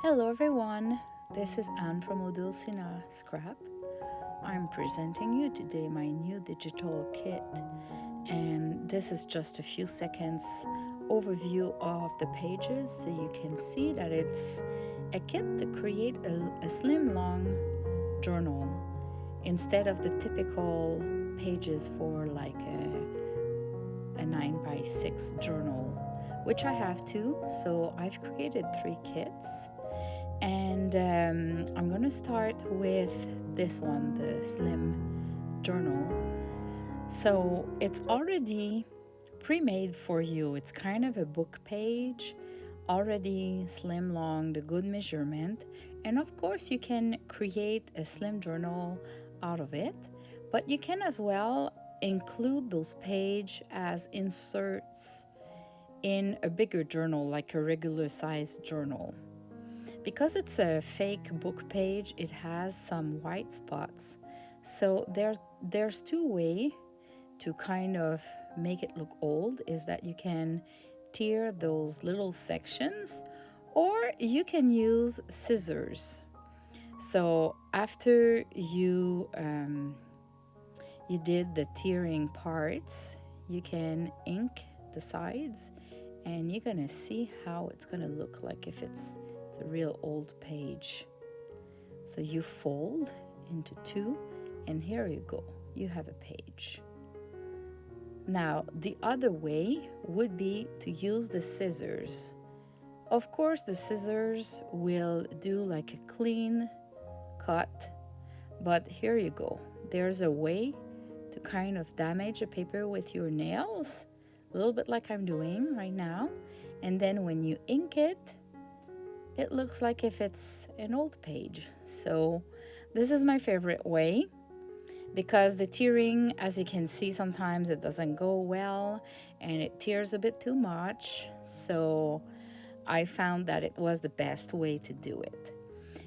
Hello everyone, this is Anne from Odulcina Scrap. I'm presenting you today my new digital kit, and this is just a few seconds overview of the pages so you can see that it's a kit to create a slim long journal instead of the typical pages for like a 9x6 journal, which I have too. So I've created 3 kits. And I'm gonna start with this one, the slim journal. So it's already pre-made for you. It's kind of a book page, already slim long, the good measurement. And of course you can create a slim journal out of it, but you can as well include those pages as inserts in a bigger journal, like a regular size journal. Because it's a fake book page, it has some white spots. So there's 2 ways to kind of make it look old, is that you can tear those little sections, or you can use scissors. So after you did the tearing parts, you can ink the sides, and you're gonna see how it's gonna look like if it's a real old page. So you fold into 2, and here you go, you have a page. Now the other way would be to use the scissors. Of course the scissors will do like a clean cut, but here you go, there's a way to kind of damage the paper with your nails, a little bit like I'm doing right now, and then when you ink it, it looks like if it's an old page. So this is my favorite way, because the tearing, as you can see, sometimes it doesn't go well and it tears a bit too much. So I found that it was the best way to do it.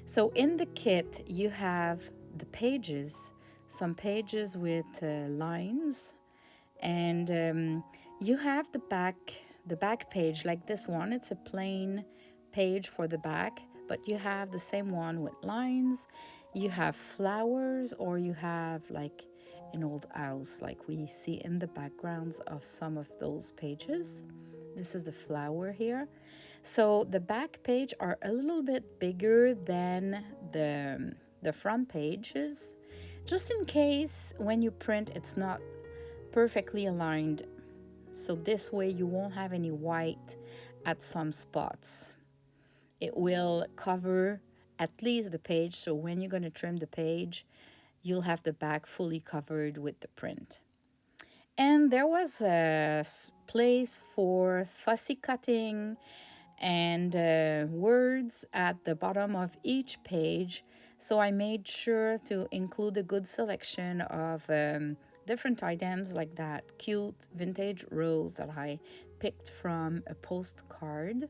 So in the kit you have the pages, some pages with lines, and you have the back page like this one. It's a plain page for the back, but you have the same one with lines. You have flowers, or you have like an old house like we see in the backgrounds of some of those pages. This is the flower here. So the back page are a little bit bigger than the front pages, just in case when you print it's not perfectly aligned. So this way you won't have any white at some spots. It will cover at least the page, so when you're going to trim the page, you'll have the back fully covered with the print. And there was a place for fussy cutting and words at the bottom of each page, so I made sure to include a good selection of different items, like that cute vintage rose that I picked from a postcard,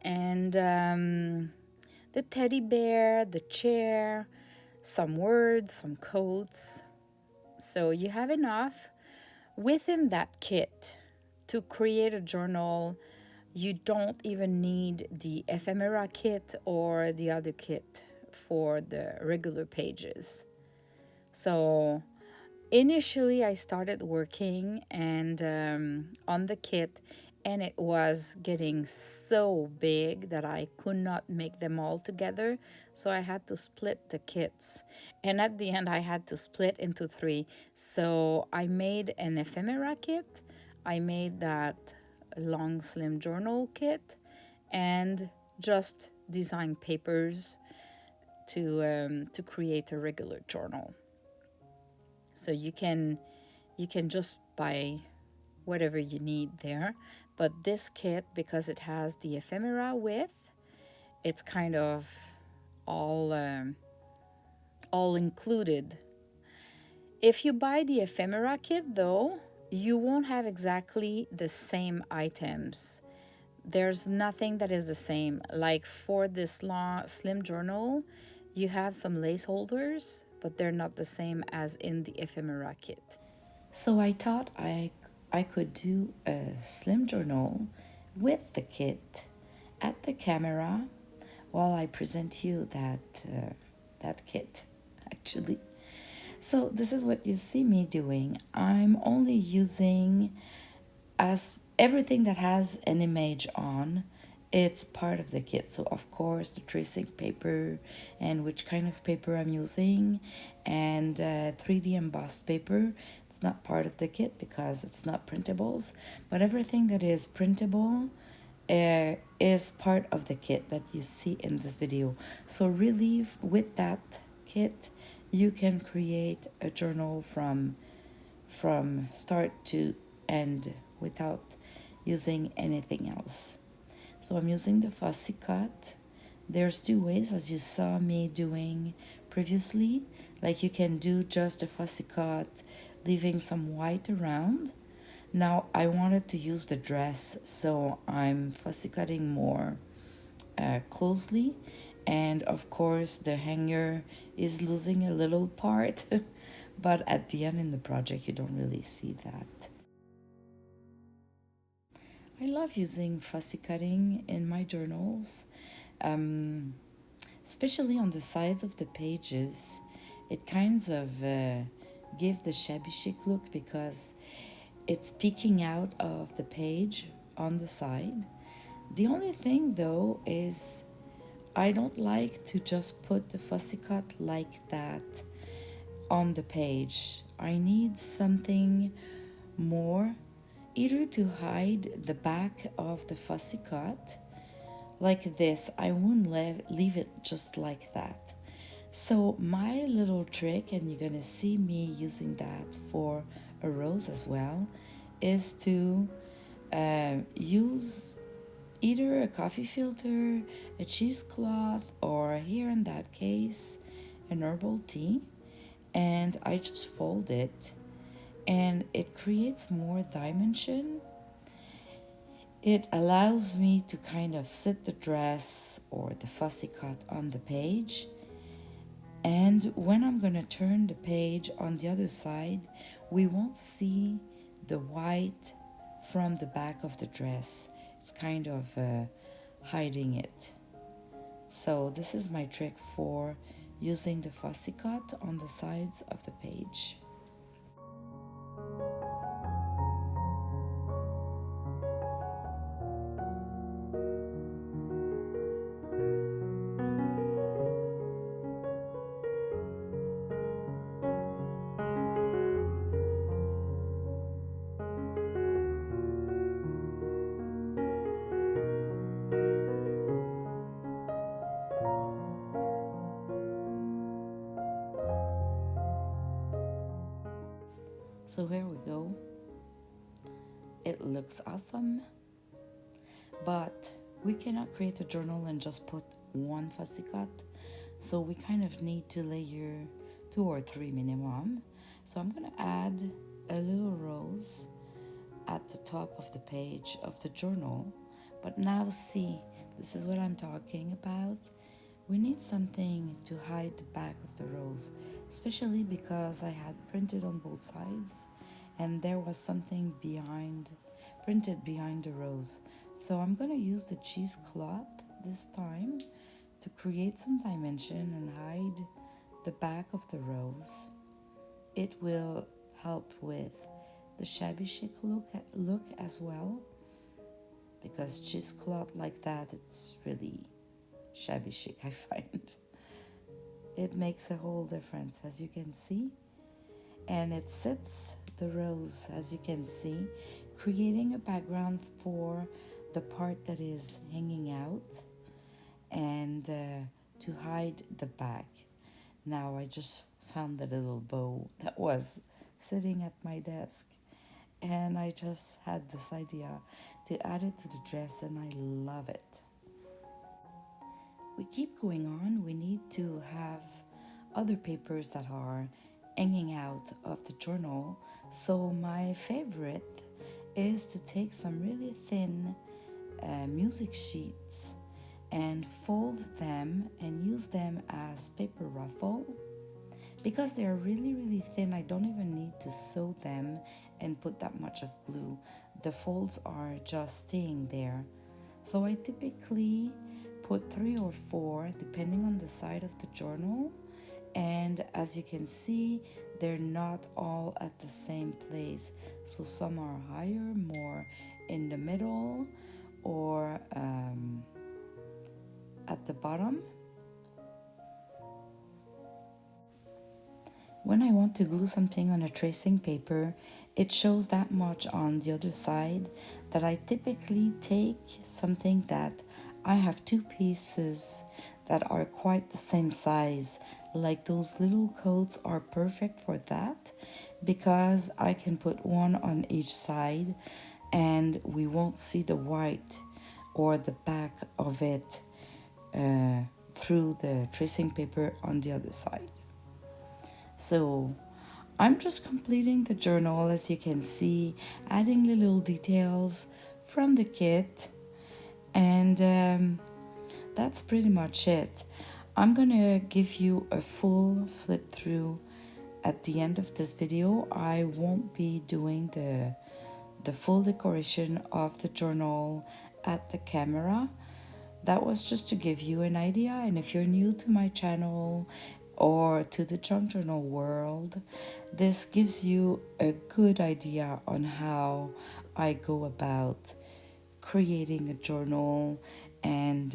and the teddy bear, the chair, some words, some quotes. So you have enough within that kit to create a journal. You don't even need the Ephemera kit or the other kit for the regular pages. So initially I started working and on the kit, and it was getting so big that I could not make them all together, so I had to split the kits, and at the end I had to split into 3. So I made an Ephemera kit, I made that long slim journal kit, and just design papers to create a regular journal. So you can just buy whatever you need there, but this kit, because it has the Ephemera with, it's kind of all included. If you buy the Ephemera kit though, you won't have exactly the same items. There's nothing that is the same. Like for this long slim journal, you have some lace holders, but they're not the same as in the Ephemera kit. So I thought I could do a slim journal with the kit at the camera while I present you that kit, actually. So this is what you see me doing. I'm only using, as everything that has an image on, it's part of the kit. So of course the tracing paper and which kind of paper I'm using, and 3D embossed paper, it's not part of the kit because it's not printables, but everything that is printable is part of the kit that you see in this video. So really with that kit you can create a journal from start to end without using anything else. So I'm using the fussy cut. There's two ways, as you saw me doing previously. Like you can do just a fussy cut, leaving some white around. Now I wanted to use the dress, so I'm fussy cutting more closely. And of course the hanger is losing a little part, but at the end in the project you don't really see that. I love using fussy cutting in my journals, especially on the sides of the pages. It kind of gives the shabby chic look because it's peeking out of the page on the side. The only thing though is I don't like to just put the fussy cut like that on the page. I need something more, either to hide the back of the fussy cut like this. I wouldn't leave it just like that. So my little trick, and you're gonna see me using that for a rose as well, is to use either a coffee filter, a cheesecloth, or here in that case an herbal tea, and I just fold it and it creates more dimension. It allows me to kind of sit the dress or the fussy cut on the page, and when I'm gonna turn the page on the other side, we won't see the white from the back of the dress. It's kind of hiding it. So this is my trick for using the fussy cut on the sides of the page. So here we go. It looks awesome, but we cannot create a journal and just put one fussy cut. So we kind of need to layer 2 or 3 minimum. So I'm gonna add a little rose at the top of the page of the journal. But now see, this is what I'm talking about. We need something to hide the back of the rose, especially because I had printed on both sides and there was something printed behind the rose. So I'm gonna use the cheesecloth this time to create some dimension and hide the back of the rose. It will help with the shabby chic look as well, because cheesecloth like that, it's really shabby chic, I find. It makes a whole difference, as you can see. And it sits the rose, as you can see, creating a background for the part that is hanging out and to hide the back. Now I just found the little bow that was sitting at my desk, and I just had this idea to add it to the dress, and I love it. We keep going on. We need to have other papers that are hanging out of the journal. So my favorite is to take some really thin music sheets and fold them and use them as paper ruffle. Because they are really thin, I don't even need to sew them and put that much of glue. The folds are just staying there. So I typically put 3 or 4 depending on the side of the journal, and as you can see, they're not all at the same place. So some are higher, more in the middle, or at the bottom. When I want to glue something on a tracing paper, it shows that much on the other side that I typically take something that I have 2 pieces that are quite the same size. Like those little coats are perfect for that because I can put one on each side and we won't see the white or the back of it through the tracing paper on the other side. So I'm just completing the journal, as you can see, adding the little details from the kit, and that's pretty much it. I'm gonna give you a full flip through at the end of this video. I won't be doing the full decoration of the journal at the camera. That was just to give you an idea, and if you're new to my channel or to the junk journal world, this gives you a good idea on how I go about creating a journal and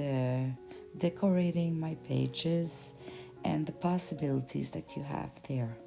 decorating my pages and the possibilities that you have there.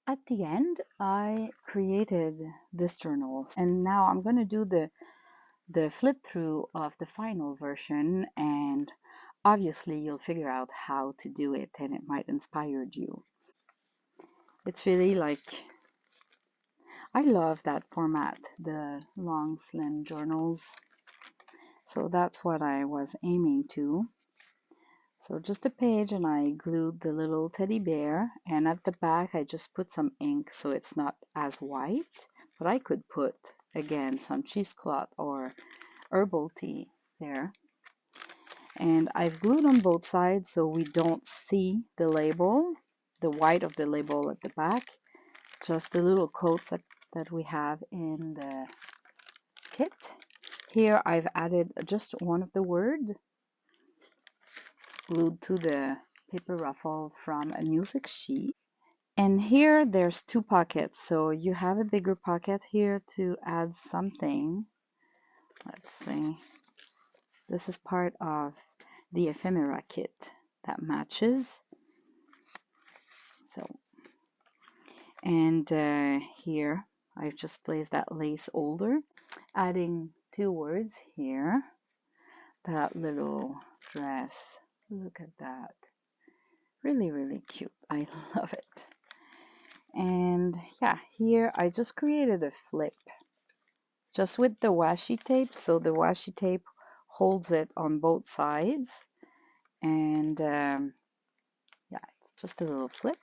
At the end, I created this journal, and now I'm going to do the flip through of the final version, and obviously you'll figure out how to do it and it might inspire you. It's really like, I love that format, the long slim journals, so that's what I was aiming to. So just a page, and I glued the little teddy bear, and at the back I just put some ink so it's not as white, but I could put again some cheesecloth or herbal tea there. And I've glued on both sides so we don't see the label, the white of the label at the back, just the little coats that we have in the kit. Here I've added just one of the word glued to the paper ruffle from a music sheet. And here there's 2 pockets, so you have a bigger pocket here to add something. Let's see. This is part of the Ephemera kit that matches. So, and here I've just placed that lace holder, adding 2 words here. That little dress, look at that. Really, really cute. I love it. And yeah, here I just created a flip just with the washi tape. So the washi tape holds it on both sides. And yeah, it's just a little flip.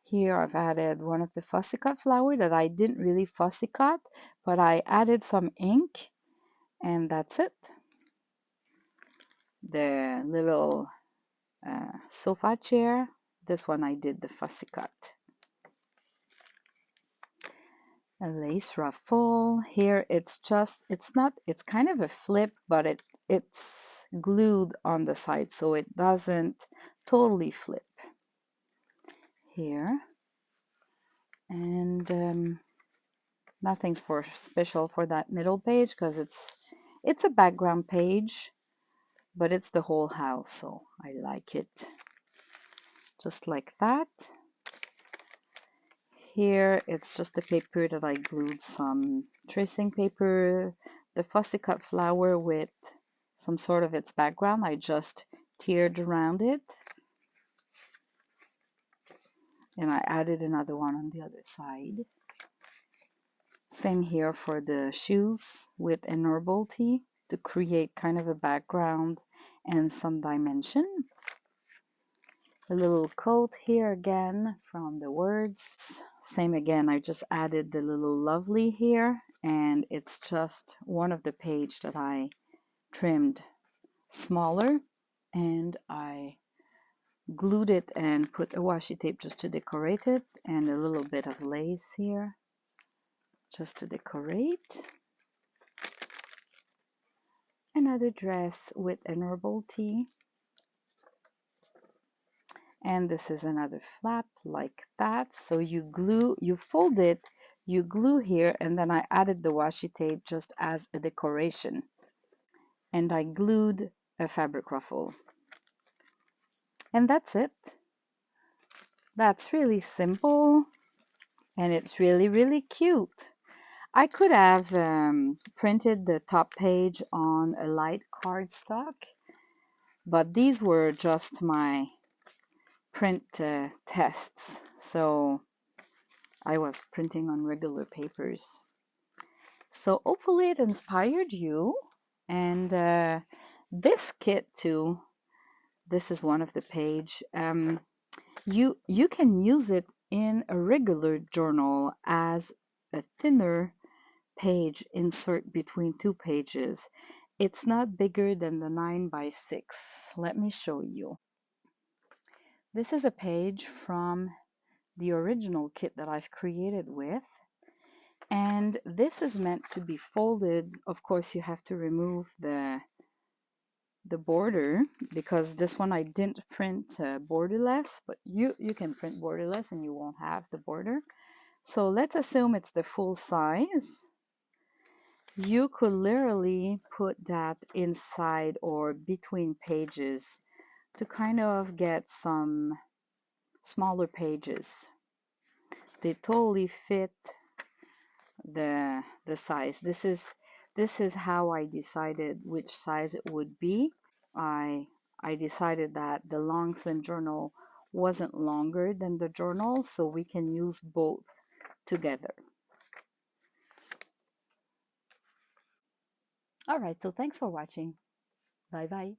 Here I've added one of the fussy cut flower that I didn't really fussy cut, but I added some ink, and that's it. The little sofa chair, this one I did the fussy cut. A lace ruffle. Here it's kind of a flip, but it's glued on the side, so it doesn't totally flip. Here. And Nothing's for special for that middle page because it's a background page, but it's the whole house, so I like it. Just like that. Here it's just a paper that I glued some tracing paper, the fussy cut flower with some sort of its background. I just tiered around it. And I added another one on the other side. Same here for the shoes with Ödulcina to create kind of a background and some dimension. A little coat here again from the words. Same again, I just added the little lovely here, and it's just one of the page that I trimmed smaller, and I glued it and put a washi tape just to decorate it, and a little bit of lace here just to decorate. Another dress with an herbal tea, and this is another flap like that. So you fold it, you glue here, and then I added the washi tape just as a decoration, and I glued a fabric ruffle, and that's it. That's really simple, and it's really cute. I could have printed the top page on a light cardstock, but these were just my print tests, so I was printing on regular papers. So hopefully it inspired you, and this kit too, this is one of the page. You can use it in a regular journal as a thinner page insert between two pages. It's not bigger than the 9x6. Let me show you. This is a page from the original kit that I've created with, and this is meant to be folded. Of course, you have to remove the border, because this one I didn't print borderless, but you can print borderless and you won't have the border. So let's assume it's the full size. You could literally put that inside or between pages to kind of get some smaller pages. They totally fit the size. This is how I decided which size it would be. I decided that the long slim journal wasn't longer than the journal, so we can use both together. All right, so thanks for watching. Bye bye.